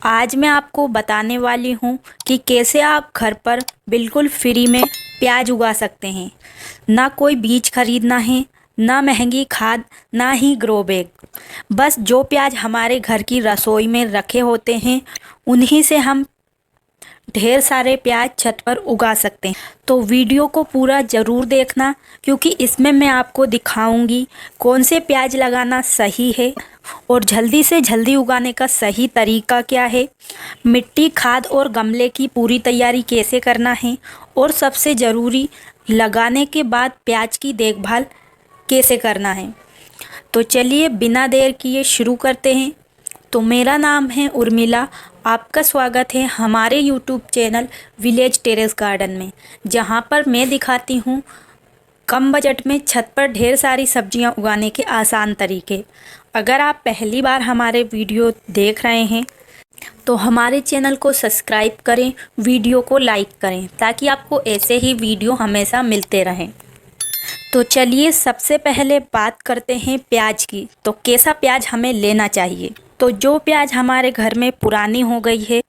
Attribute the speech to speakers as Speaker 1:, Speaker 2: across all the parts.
Speaker 1: आज मैं आपको बताने वाली हूँ कि कैसे आप घर पर बिल्कुल फ्री में प्याज उगा सकते हैं। ना कोई बीज खरीदना है, ना महंगी खाद, ना ही ग्रो बैग। बस जो प्याज हमारे घर की रसोई में रखे होते हैं उन्हीं से हम ढेर सारे प्याज छत पर उगा सकते हैं। तो वीडियो को पूरा ज़रूर देखना, क्योंकि इसमें मैं आपको दिखाऊंगी कौन से प्याज लगाना सही है और जल्दी से जल्दी उगाने का सही तरीका क्या है, मिट्टी, खाद और गमले की पूरी तैयारी कैसे करना है, और सबसे ज़रूरी लगाने के बाद प्याज की देखभाल कैसे करना है। तो चलिए बिना देर किए शुरू करते हैं। तो मेरा नाम है उर्मिला। आपका स्वागत है हमारे YouTube channel village terrace garden में, जहां पर मैं दिखाती हूं कम बजट में छत पर ढेर सारी सब्जियां उगाने के आसान तरीके। अगर आप पहली बार हमारे वीडियो देख रहे हैं तो हमारे चैनल को सब्सक्राइब करें, वीडियो को लाइक करें, ताकि आपको ऐसे ही वीडियो हमेशा मिलते रहें। तो चलिए सबसे पहले बात करते हैं प्याज की। तो कैसा प्याज हमें लेना चाहिए। तो जो प्याज हमारे घर में पुरानी हो गई है,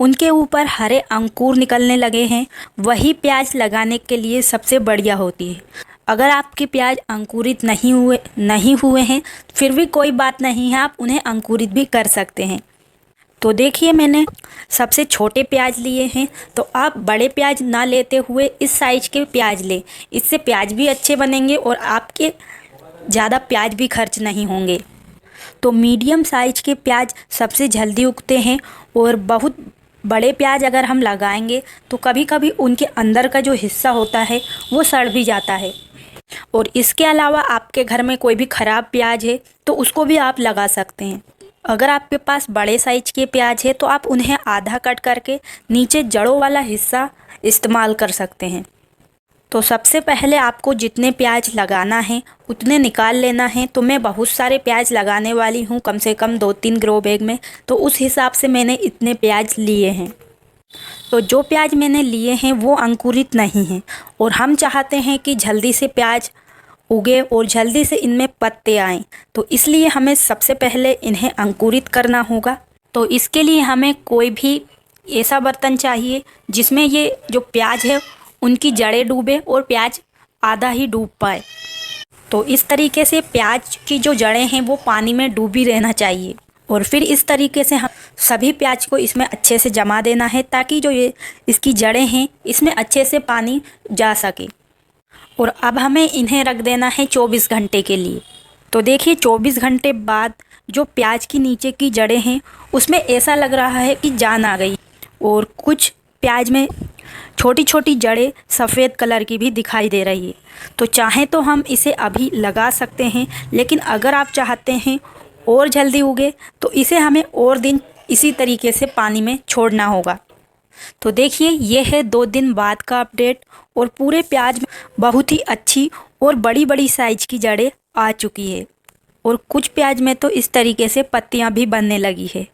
Speaker 1: उनके ऊपर हरे अंकुर निकलने लगे हैं, वही प्याज लगाने के लिए सबसे बढ़िया होती है। अगर आपके प्याज अंकुरित नहीं हुए हैं फिर भी कोई बात नहीं है, आप उन्हें अंकुरित भी कर सकते हैं। तो देखिए मैंने सबसे छोटे प्याज लिए हैं, तो आप बड़े प्याज ना लेते हुए इस साइज के प्याज लें। इससे प्याज भी अच्छे बनेंगे और आपके ज़्यादा प्याज भी खर्च नहीं होंगे। तो मीडियम साइज के प्याज सबसे जल्दी उगते हैं, और बहुत बड़े प्याज अगर हम लगाएंगे तो कभी कभी उनके अंदर का जो हिस्सा होता है वो सड़ भी जाता है। और इसके अलावा आपके घर में कोई भी ख़राब प्याज है तो उसको भी आप लगा सकते हैं। अगर आपके पास बड़े साइज के प्याज है तो आप उन्हें आधा कट करके नीचे जड़ों वाला हिस्सा इस्तेमाल कर सकते हैं। तो सबसे पहले आपको जितने प्याज लगाना है उतने निकाल लेना है। तो मैं बहुत सारे प्याज लगाने वाली हूँ, कम से कम 2-3 ग्रो बैग में, तो उस हिसाब से मैंने इतने प्याज लिए हैं। तो जो प्याज मैंने लिए हैं वो अंकुरित नहीं हैं, और हम चाहते हैं कि जल्दी से प्याज उगे और जल्दी से इनमें पत्ते आएँ। तो इसलिए हमें सबसे पहले इन्हें अंकुरित करना होगा। तो इसके लिए हमें कोई भी ऐसा बर्तन चाहिए जिसमें ये जो प्याज है उनकी जड़ें डूबे और प्याज आधा ही डूब पाए। तो इस तरीके से प्याज की जो जड़ें हैं वो पानी में डूबी रहना चाहिए, और फिर इस तरीके से हम सभी प्याज को इसमें अच्छे से जमा देना है, ताकि जो ये इसकी जड़ें हैं इसमें अच्छे से पानी जा सके। और अब हमें इन्हें रख देना है 24 घंटे के लिए। तो देखिए 24 घंटे बाद जो प्याज की नीचे की जड़ें हैं उसमें ऐसा लग रहा है कि जान आ गई, और कुछ प्याज में छोटी छोटी जड़ें सफ़ेद कलर की भी दिखाई दे रही है। तो चाहें तो हम इसे अभी लगा सकते हैं, लेकिन अगर आप चाहते हैं और जल्दी उगे तो इसे हमें और दिन इसी तरीके से पानी में छोड़ना होगा। तो देखिए ये है 2 दिन बाद का अपडेट, और पूरे प्याज में बहुत ही अच्छी और बड़ी बड़ी साइज की जड़ें आ चुकी है, और कुछ प्याज में तो इस तरीके से पत्तियां भी बनने लगी है।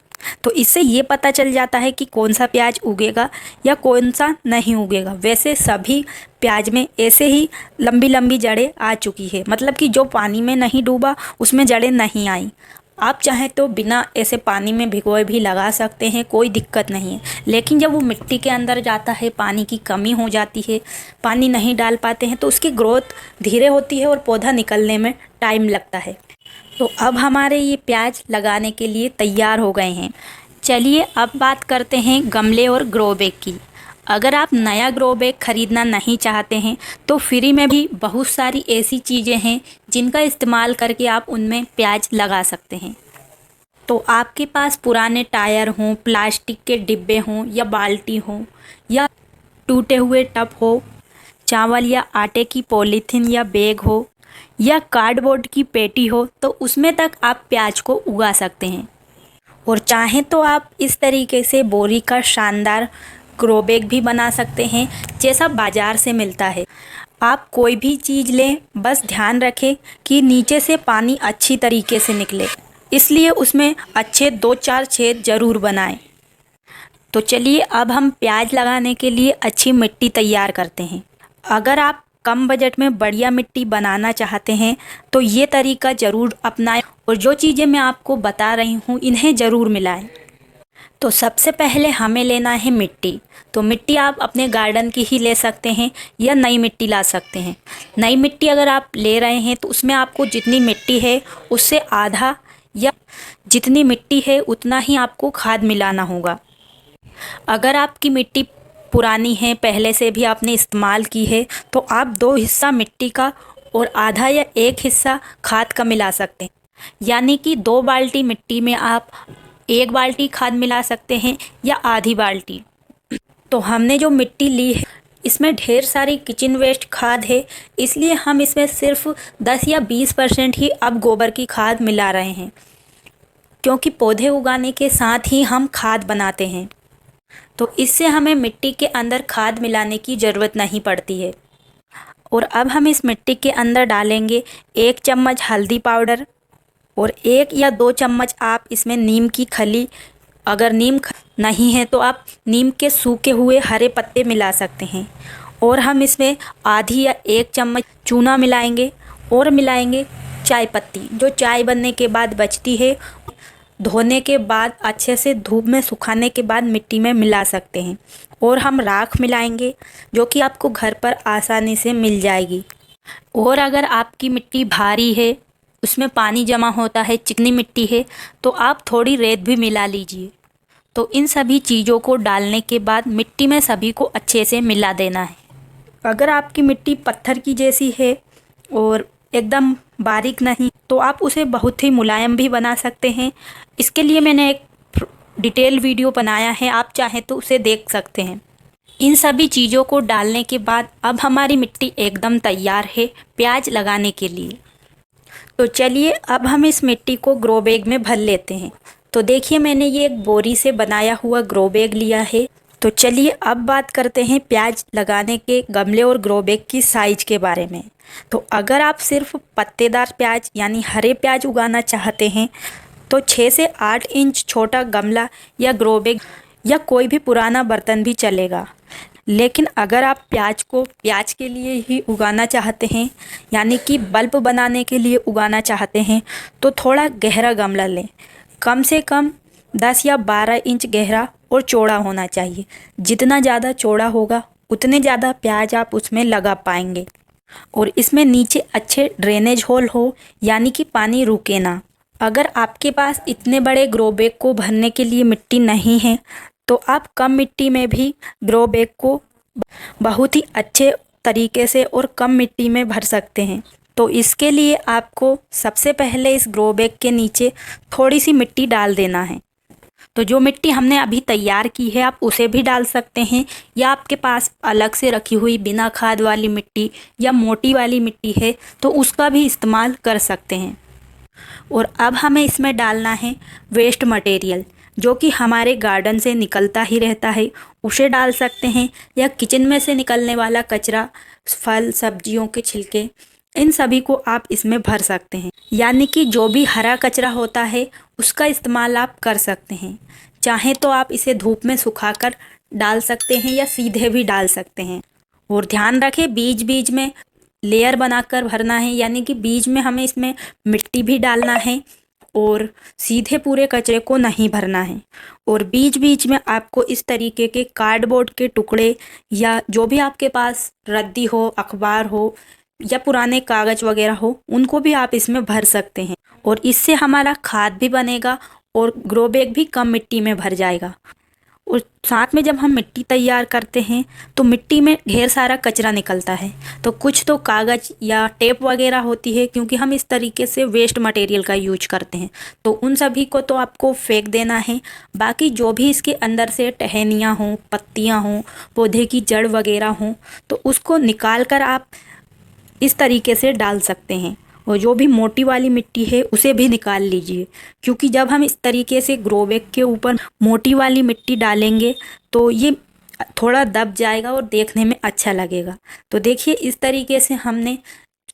Speaker 1: तो इससे ये पता चल जाता है कि कौन सा प्याज उगेगा या कौन सा नहीं उगेगा। वैसे सभी प्याज में ऐसे ही लंबी लंबी जड़ें आ चुकी है, मतलब कि जो पानी में नहीं डूबा उसमें जड़ें नहीं आई। आप चाहें तो बिना ऐसे पानी में भिगोए भी लगा सकते हैं, कोई दिक्कत नहीं है। लेकिन जब वो मिट्टी के अंदर जाता है, पानी की कमी हो जाती है, पानी नहीं डाल पाते हैं, तो उसकी ग्रोथ धीरे होती है और पौधा निकलने में टाइम लगता है। तो अब हमारे ये प्याज लगाने के लिए तैयार हो गए हैं। चलिए अब बात करते हैं गमले और ग्रो बैग की। अगर आप नया ग्रो बैग ख़रीदना नहीं चाहते हैं तो फ्री में भी बहुत सारी ऐसी चीज़ें हैं जिनका इस्तेमाल करके आप उनमें प्याज लगा सकते हैं। तो आपके पास पुराने टायर हों, प्लास्टिक के डिब्बे हों, या बाल्टी हो, या टूटे हुए टब हो, चावल या आटे की पॉलीथीन या बैग हो, या कार्डबोर्ड की पेटी हो, तो उसमें तक आप प्याज को उगा सकते हैं। और चाहें तो आप इस तरीके से बोरी का शानदार ग्रो बैग भी बना सकते हैं, जैसा बाज़ार से मिलता है। आप कोई भी चीज़ लें, बस ध्यान रखें कि नीचे से पानी अच्छी तरीके से निकले, इसलिए उसमें अच्छे 2-4 छेद ज़रूर बनाएं। तो चलिए अब हम प्याज लगाने के लिए अच्छी मिट्टी तैयार करते हैं। अगर आप कम बजट में बढ़िया मिट्टी बनाना चाहते हैं तो ये तरीका ज़रूर अपनाएं, और जो चीज़ें मैं आपको बता रही हूँ इन्हें ज़रूर मिलाएं। तो सबसे पहले हमें लेना है मिट्टी। तो मिट्टी आप अपने गार्डन की ही ले सकते हैं या नई मिट्टी ला सकते हैं। नई मिट्टी अगर आप ले रहे हैं तो उसमें आपको जितनी मिट्टी है उससे आधा या जितनी मिट्टी है उतना ही आपको खाद मिलाना होगा। अगर आपकी मिट्टी पुरानी है, पहले से भी आपने इस्तेमाल की है, तो आप 2 हिस्सा मिट्टी का और आधा या 1 हिस्सा खाद का मिला सकते हैं। यानी कि 2 बाल्टी मिट्टी में आप 1 बाल्टी खाद मिला सकते हैं या आधी बाल्टी। तो हमने जो मिट्टी ली है इसमें ढेर सारी किचन वेस्ट खाद है, इसलिए हम इसमें सिर्फ 10 या 20% ही अब गोबर की खाद मिला रहे हैं, क्योंकि पौधे उगाने के साथ ही हम खाद बनाते हैं। तो इससे हमें मिट्टी के अंदर खाद मिलाने की ज़रूरत नहीं पड़ती है। और अब हम इस मिट्टी के अंदर डालेंगे 1 चम्मच हल्दी पाउडर और 1 या 2 चम्मच आप इसमें नीम की खली, अगर नीम नहीं है तो आप नीम के सूखे हुए हरे पत्ते मिला सकते हैं। और हम इसमें आधी या 1 चम्मच चूना मिलाएंगे और मिलाएंगे चाय पत्ती, जो चाय बनने के बाद बचती है, धोने के बाद अच्छे से धूप में सुखाने के बाद मिट्टी में मिला सकते हैं। और हम राख मिलाएंगे जो कि आपको घर पर आसानी से मिल जाएगी। और अगर आपकी मिट्टी भारी है, उसमें पानी जमा होता है, चिकनी मिट्टी है, तो आप थोड़ी रेत भी मिला लीजिए। तो इन सभी चीज़ों को डालने के बाद मिट्टी में सभी को अच्छे से मिला देना है। अगर आपकी मिट्टी पत्थर की जैसी है और एकदम बारीक नहीं, तो आप उसे बहुत ही मुलायम भी बना सकते हैं। इसके लिए मैंने एक डिटेल वीडियो बनाया है, आप चाहें तो उसे देख सकते हैं। इन सभी चीज़ों को डालने के बाद अब हमारी मिट्टी एकदम तैयार है प्याज लगाने के लिए। तो चलिए अब हम इस मिट्टी को ग्रो बैग में भर लेते हैं। तो देखिए मैंने ये एक बोरी से बनाया हुआ ग्रो बैग लिया है। तो चलिए अब बात करते हैं प्याज लगाने के गमले और ग्रो बैग की साइज़ के बारे में। तो अगर आप सिर्फ पत्तेदार प्याज यानी हरे प्याज उगाना चाहते हैं तो 6 से 8 इंच छोटा गमला या ग्रो बैग या कोई भी पुराना बर्तन भी चलेगा। लेकिन अगर आप प्याज को प्याज के लिए ही उगाना चाहते हैं, यानी कि बल्ब बनाने के लिए उगाना चाहते हैं, तो थोड़ा गहरा गमला लें। कम से कम 10 या 12 इंच गहरा और चौड़ा होना चाहिए। जितना ज़्यादा चौड़ा होगा उतने ज़्यादा प्याज आप उसमें लगा पाएंगे। और इसमें नीचे अच्छे ड्रेनेज होल हो, यानी कि पानी रुके ना। अगर आपके पास इतने बड़े ग्रो बैग को भरने के लिए मिट्टी नहीं है तो आप कम मिट्टी में भी ग्रो बैग को बहुत ही अच्छे तरीके से और कम मिट्टी में भर सकते हैं। तो इसके लिए आपको सबसे पहले इस ग्रो बैग के नीचे थोड़ी सी मिट्टी डाल देना है। तो जो मिट्टी हमने अभी तैयार की है आप उसे भी डाल सकते हैं, या आपके पास अलग से रखी हुई बिना खाद वाली मिट्टी या मोटी वाली मिट्टी है तो उसका भी इस्तेमाल कर सकते हैं। और अब हमें इसमें डालना है वेस्ट मटेरियल, जो कि हमारे गार्डन से निकलता ही रहता है, उसे डाल सकते हैं, या किचन में से निकलने वाला कचरा, फल सब्जियों के छिलके, इन सभी को आप इसमें भर सकते हैं। यानी कि जो भी हरा कचरा होता है उसका इस्तेमाल आप कर सकते हैं। चाहे तो आप इसे धूप में सुखाकर डाल सकते हैं या सीधे भी डाल सकते हैं। और ध्यान रखें बीच बीच में लेयर बनाकर भरना है, यानी कि बीच में हमें इसमें मिट्टी भी डालना है और सीधे पूरे कचरे को नहीं भरना है। और बीच बीच में आपको इस तरीके के कार्डबोर्ड के टुकड़े या जो भी आपके पास रद्दी हो, अखबार हो या पुराने कागज़ वगैरह हो, उनको भी आप इसमें भर सकते हैं। और इससे हमारा खाद भी बनेगा और ग्रो बैग भी कम मिट्टी में भर जाएगा। और साथ में जब हम मिट्टी तैयार करते हैं तो मिट्टी में ढेर सारा कचरा निकलता है, तो कुछ तो कागज़ या टेप वगैरह होती है, क्योंकि हम इस तरीके से वेस्ट मटेरियल का यूज करते हैं, तो उन सभी को तो आपको फेंक देना है। बाकी जो भी इसके अंदर से टहनियाँ हों, पत्तियाँ हों, पौधे की जड़ वगैरह हों, तो उसको निकाल कर आप इस तरीके से डाल सकते हैं। और जो भी मोटी वाली मिट्टी है उसे भी निकाल लीजिए, क्योंकि जब हम इस तरीके से ग्रो बैग के ऊपर मोटी वाली मिट्टी डालेंगे तो ये थोड़ा दब जाएगा और देखने में अच्छा लगेगा। तो देखिए इस तरीके से हमने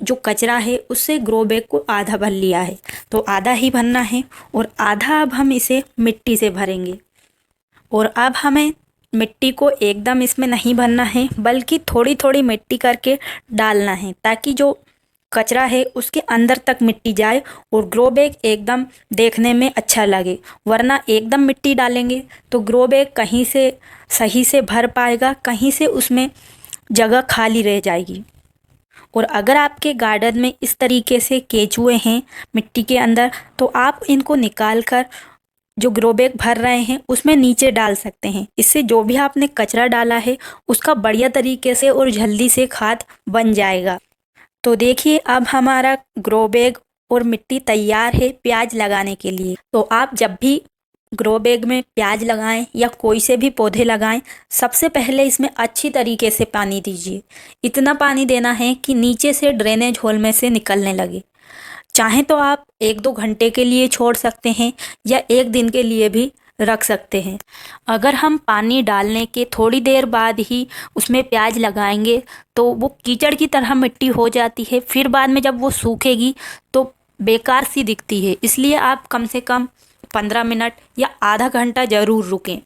Speaker 1: जो कचरा है उससे ग्रो बैग को आधा भर लिया है, तो आधा ही भरना है और आधा अब हम इसे मिट्टी से भरेंगे। और अब हमें मिट्टी को एकदम इसमें नहीं भरना है, बल्कि थोड़ी थोड़ी मिट्टी करके डालना है, ताकि जो कचरा है उसके अंदर तक मिट्टी जाए और ग्रो बैग एकदम देखने में अच्छा लगे। वरना एकदम मिट्टी डालेंगे तो ग्रो बैग कहीं से सही से भर पाएगा, कहीं से उसमें जगह खाली रह जाएगी। और अगर आपके गार्डन में इस तरीके से केचुए हैं मिट्टी के अंदर, तो आप इनको निकाल कर जो ग्रो बैग भर रहे हैं उसमें नीचे डाल सकते हैं। इससे जो भी आपने कचरा डाला है उसका बढ़िया तरीके से और जल्दी से खाद बन जाएगा। तो देखिए अब हमारा ग्रो बैग और मिट्टी तैयार है प्याज लगाने के लिए। तो आप जब भी ग्रो बैग में प्याज लगाएं या कोई से भी पौधे लगाएं, सबसे पहले इसमें अच्छी तरीके से पानी दीजिए। इतना पानी देना है कि नीचे से ड्रेनेज होल में से निकलने लगे। चाहे तो आप 1-2 घंटे के लिए छोड़ सकते हैं या 1 दिन के लिए भी रख सकते हैं। अगर हम पानी डालने के थोड़ी देर बाद ही उसमें प्याज लगाएंगे तो वो कीचड़ की तरह मिट्टी हो जाती है, फिर बाद में जब वो सूखेगी तो बेकार सी दिखती है। इसलिए आप कम से कम 15 मिनट या आधा घंटा ज़रूर रुकें।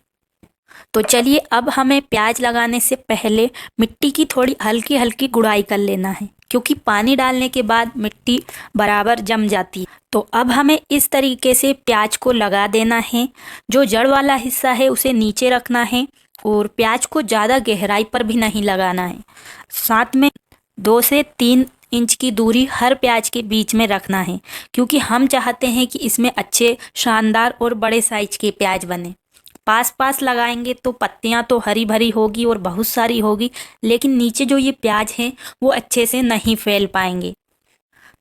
Speaker 1: तो चलिए अब हमें प्याज लगाने से पहले मिट्टी की थोड़ी हल्की हल्की गुड़ाई कर लेना है, क्योंकि पानी डालने के बाद मिट्टी बराबर जम जाती है। तो अब हमें इस तरीके से प्याज को लगा देना है। जो जड़ वाला हिस्सा है उसे नीचे रखना है और प्याज को ज़्यादा गहराई पर भी नहीं लगाना है। साथ में 2 से 3 इंच की दूरी हर प्याज के बीच में रखना है, क्योंकि हम चाहते हैं कि इसमें अच्छे शानदार और बड़े साइज के प्याज बने। पास पास लगाएंगे तो पत्तियां तो हरी भरी होगी और बहुत सारी होगी, लेकिन नीचे जो ये प्याज हैं वो अच्छे से नहीं फैल पाएंगे।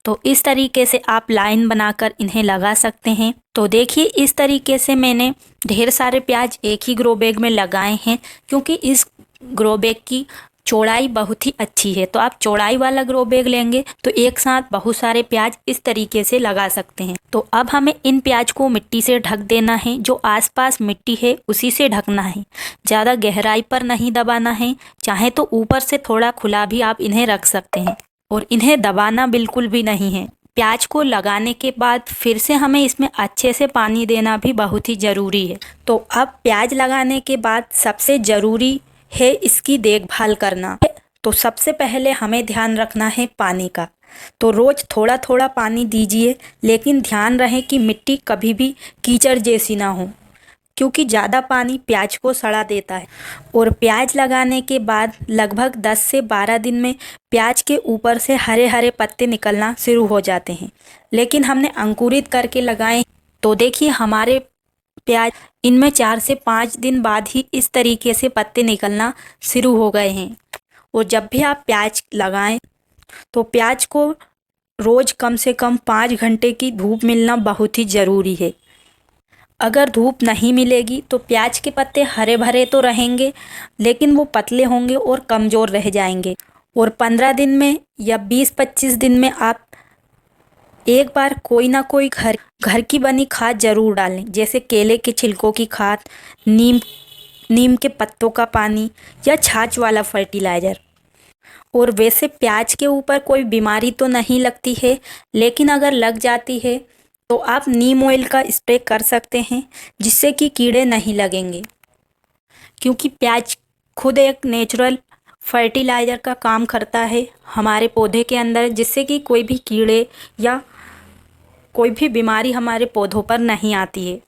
Speaker 1: तो इस तरीके से आप लाइन बनाकर इन्हें लगा सकते हैं। तो देखिए इस तरीके से मैंने ढेर सारे प्याज एक ही ग्रो बैग में लगाए हैं, क्योंकि इस ग्रो बैग की चौड़ाई बहुत ही अच्छी है। तो आप चौड़ाई वाला ग्रो बैग लेंगे तो एक साथ बहुत सारे प्याज इस तरीके से लगा सकते हैं। तो अब हमें इन प्याज को मिट्टी से ढक देना है। जो आसपास मिट्टी है उसी से ढकना है, ज़्यादा गहराई पर नहीं दबाना है। चाहे तो ऊपर से थोड़ा खुला भी आप इन्हें रख सकते हैं और इन्हें दबाना बिल्कुल भी नहीं है। प्याज को लगाने के बाद फिर से हमें इसमें अच्छे से पानी देना भी बहुत ही ज़रूरी है। तो अब प्याज लगाने के बाद सबसे ज़रूरी है इसकी देखभाल करना। तो सबसे पहले हमें ध्यान रखना है पानी का। तो रोज़ थोड़ा थोड़ा पानी दीजिए, लेकिन ध्यान रहे कि मिट्टी कभी भी कीचड़ जैसी ना हो, क्योंकि ज़्यादा पानी प्याज को सड़ा देता है। और प्याज लगाने के बाद लगभग 10 से 12 दिन में प्याज के ऊपर से हरे हरे पत्ते निकलना शुरू हो जाते हैं। लेकिन हमने अंकुरित करके लगाए, तो देखिए हमारे प्याज इनमें 4 से 5 दिन बाद ही इस तरीके से पत्ते निकलना शुरू हो गए हैं। और जब भी आप प्याज लगाएं तो प्याज को रोज़ कम से कम 5 घंटे की धूप मिलना बहुत ही ज़रूरी है। अगर धूप नहीं मिलेगी तो प्याज के पत्ते हरे भरे तो रहेंगे, लेकिन वो पतले होंगे और कमज़ोर रह जाएंगे। और 15 दिन में या 20-25 दिन में आप एक बार कोई ना कोई घर की बनी खाद ज़रूर डालें, जैसे केले के छिलकों की खाद, नीम के पत्तों का पानी या छाछ वाला फर्टिलाइज़र। और वैसे प्याज के ऊपर कोई बीमारी तो नहीं लगती है, लेकिन अगर लग जाती है तो आप नीम ऑयल का स्प्रे कर सकते हैं, जिससे कि कीड़े नहीं लगेंगे। क्योंकि प्याज खुद एक नेचुरल फर्टिलाइज़र का काम करता है हमारे पौधे के अंदर, जिससे कि कोई भी कीड़े या कोई भी बीमारी हमारे पौधों पर नहीं आती है।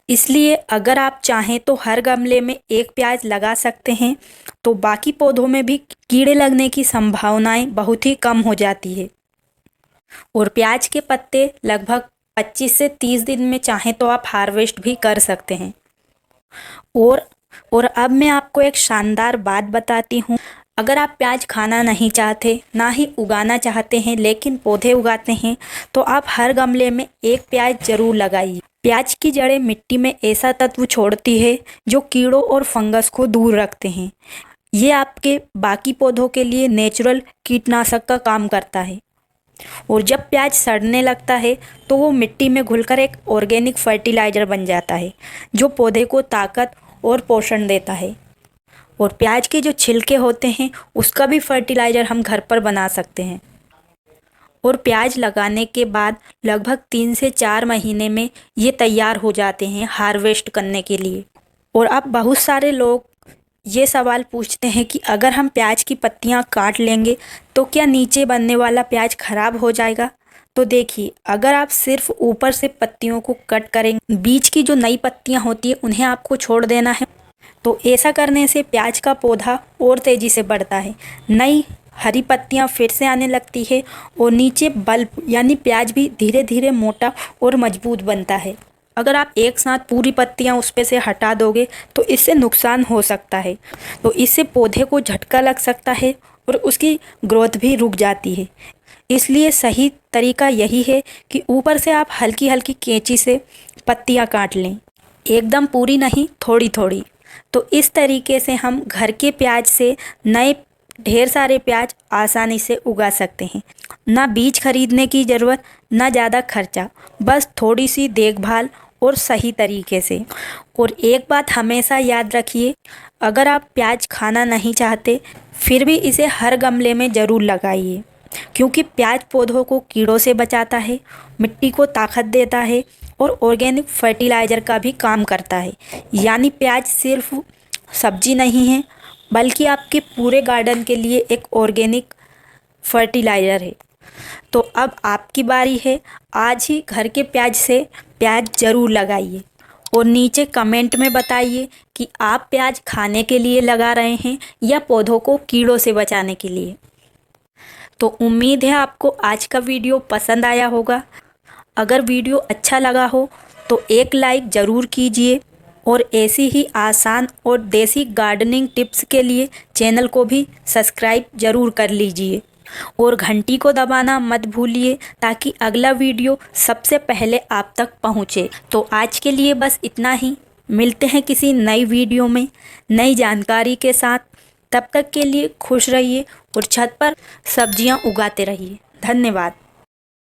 Speaker 1: इसलिए अगर आप चाहें तो हर गमले में एक प्याज लगा सकते हैं, तो बाकी पौधों में भी कीड़े लगने की संभावनाएं बहुत ही कम हो जाती है। और प्याज के पत्ते लगभग 25 से 30 दिन में चाहें तो आप हार्वेस्ट भी कर सकते हैं। और अब मैं आपको एक शानदार बात बताती हूँ। अगर आप प्याज खाना नहीं चाहते, ना ही उगाना चाहते हैं, लेकिन पौधे उगाते हैं, तो आप हर गमले में एक प्याज ज़रूर लगाइए। प्याज की जड़ें मिट्टी में ऐसा तत्व छोड़ती है जो कीड़ों और फंगस को दूर रखते हैं। ये आपके बाकी पौधों के लिए नेचुरल कीटनाशक का काम करता है। और जब प्याज सड़ने लगता है तो वो मिट्टी में घुलकर एक ऑर्गेनिक फर्टिलाइज़र बन जाता है, जो पौधे को ताकत और पोषण देता है। और प्याज के जो छिलके होते हैं उसका भी फर्टिलाइज़र हम घर पर बना सकते हैं। और प्याज लगाने के बाद लगभग 3 से 4 महीने में ये तैयार हो जाते हैं हार्वेस्ट करने के लिए। और अब बहुत सारे लोग ये सवाल पूछते हैं कि अगर हम प्याज की पत्तियां काट लेंगे तो क्या नीचे बनने वाला प्याज खराब हो जाएगा। तो देखिए, अगर आप सिर्फ ऊपर से पत्तियों को कट करेंगे, बीच की जो नई पत्तियां होती है उन्हें आपको छोड़ देना है, तो ऐसा करने से प्याज का पौधा और तेजी से बढ़ता है, नई हरी पत्तियां फिर से आने लगती है और नीचे बल्ब यानी प्याज भी धीरे धीरे मोटा और मजबूत बनता है। अगर आप एक साथ पूरी पत्तियां उस पे से हटा दोगे तो इससे नुकसान हो सकता है, तो इससे पौधे को झटका लग सकता है और उसकी ग्रोथ भी रुक जाती है। इसलिए सही तरीका यही है कि ऊपर से आप हल्की हल्की कैंची से पत्तियां काट लें, एकदम पूरी नहीं, थोड़ी थोड़ी। तो इस तरीके से हम घर के प्याज से नए ढेर सारे प्याज आसानी से उगा सकते हैं। ना बीज खरीदने की ज़रूरत, ना ज़्यादा खर्चा, बस थोड़ी सी देखभाल और सही तरीके से। और एक बात हमेशा याद रखिए, अगर आप प्याज खाना नहीं चाहते फिर भी इसे हर गमले में ज़रूर लगाइए, क्योंकि प्याज पौधों को कीड़ों से बचाता है, मिट्टी को ताकत देता है और ऑर्गेनिक फर्टिलाइज़र का भी काम करता है। यानी प्याज सिर्फ सब्जी नहीं है, बल्कि आपके पूरे गार्डन के लिए एक ऑर्गेनिक फर्टिलाइज़र है। तो अब आपकी बारी है, आज ही घर के प्याज से प्याज ज़रूर लगाइए और नीचे कमेंट में बताइए कि आप प्याज खाने के लिए लगा रहे हैं या पौधों को कीड़ों से बचाने के लिए। तो उम्मीद है आपको आज का वीडियो पसंद आया होगा। अगर वीडियो अच्छा लगा हो तो एक लाइक ज़रूर कीजिए और ऐसी ही आसान और देसी गार्डनिंग टिप्स के लिए चैनल को भी सब्सक्राइब ज़रूर कर लीजिए और घंटी को दबाना मत भूलिए, ताकि अगला वीडियो सबसे पहले आप तक पहुंचे। तो आज के लिए बस इतना ही, मिलते हैं किसी नई वीडियो में नई जानकारी के साथ। तब तक के लिए खुश रहिए और छत पर सब्जियां उगाते रहिए। धन्यवाद।